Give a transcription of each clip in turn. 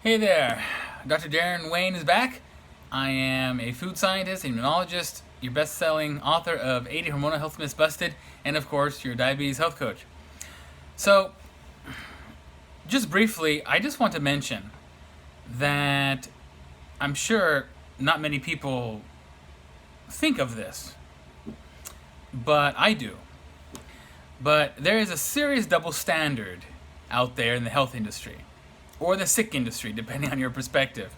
Hey there, Dr. Darren Wayne is back. I am a food scientist, immunologist, your best-selling author of 80 Hormonal Health Myths Busted, and of course, your diabetes health coach. So, just briefly, I just want to mention that I'm sure not many people think of this, but I do. But there is a serious double standard out there in the health industry, or the sick industry, depending on your perspective.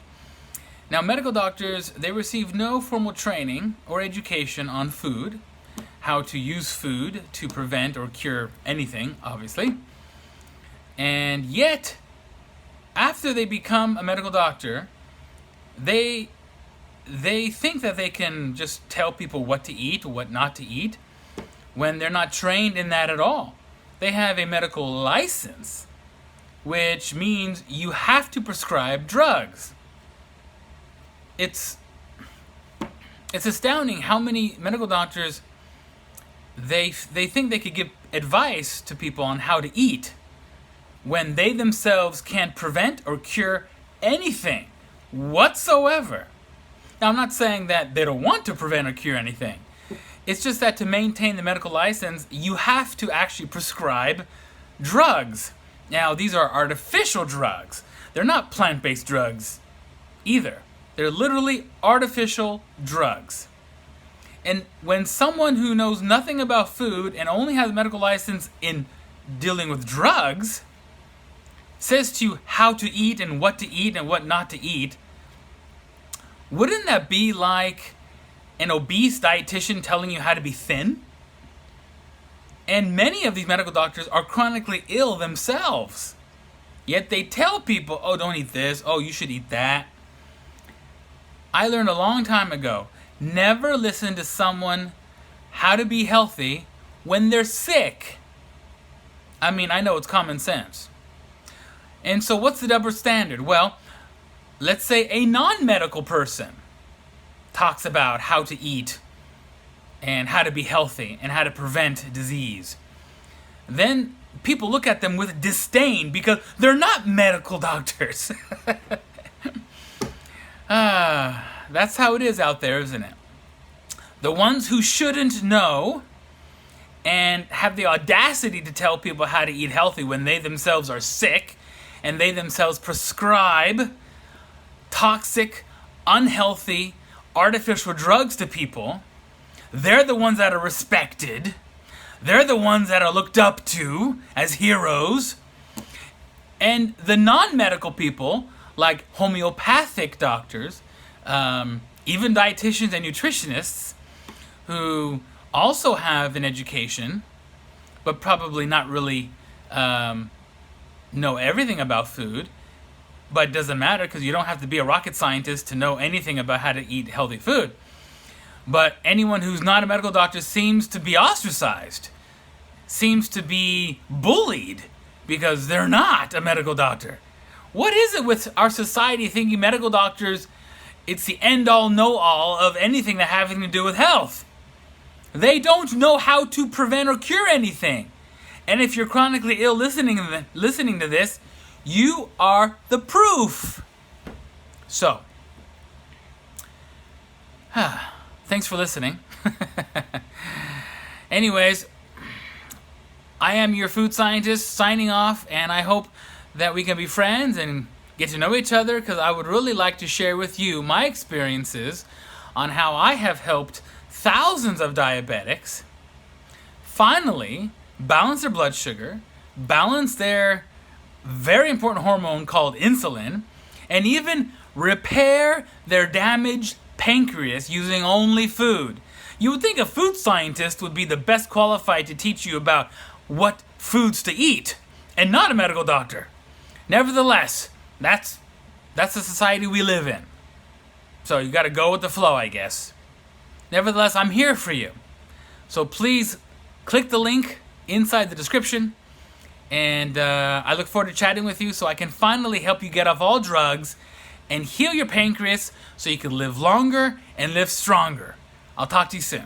Now, medical doctors, they receive no formal training or education on food, how to use food to prevent or cure anything, obviously. And yet, after they become a medical doctor, they think that they can just tell people what to eat or what not to eat when they're not trained in that at all. They have a medical license, which means you have to prescribe drugs. It's astounding how many medical doctors they think they could give advice to people on how to eat when they themselves can't prevent or cure anything whatsoever. Now, I'm not saying that they don't want to prevent or cure anything. It's just that to maintain the medical license, you have to actually prescribe drugs. Now, these are artificial drugs. They're not plant-based drugs either. They're literally artificial drugs. And when someone who knows nothing about food and only has a medical license in dealing with drugs says to you how to eat and what not to eat, wouldn't that be like an obese dietitian telling you how to be thin? And many of these medical doctors are chronically ill themselves. Yet they tell people, oh, don't eat this, oh, you should eat that. I learned a long time ago, never listen to someone how to be healthy when they're sick. I mean, I know it's common sense. And so what's the double standard? Well, let's say a non-medical person talks about how to eat and how to be healthy and how to prevent disease. Then people look at them with disdain because they're not medical doctors. That's how it is out there, isn't it? The ones who shouldn't know and have the audacity to tell people how to eat healthy when they themselves are sick and they themselves prescribe toxic, unhealthy, artificial drugs to people, they're the ones that are respected. They're the ones that are looked up to as heroes. And the non-medical people, like homeopathic doctors, even dietitians and nutritionists, who also have an education, but probably not really know everything about food, but it doesn't matter because you don't have to be a rocket scientist to know anything about how to eat healthy food. But anyone who's not a medical doctor seems to be ostracized, seems to be bullied because they're not a medical doctor. What is it with our society thinking medical doctors, it's the end-all, know-all of anything that having to do with health? They don't know how to prevent or cure anything. And if you're chronically ill listening to this, you are the proof. So, thanks for listening. Anyways, I am your food scientist signing off, and I hope that we can be friends and get to know each other, because I would really like to share with you my experiences on how I have helped thousands of diabetics finally balance their blood sugar, balance their very important hormone called insulin, and even repair their damaged pancreas using only food. You would think a food scientist would be the best qualified to teach you about what foods to eat, and not a medical doctor. Nevertheless, that's the society we live in. So you got to go with the flow, I guess. Nevertheless, I'm here for you. So please click the link inside the description, and I look forward to chatting with you so I can finally help you get off all drugs and heal your pancreas so you can live longer and live stronger. I'll talk to you soon.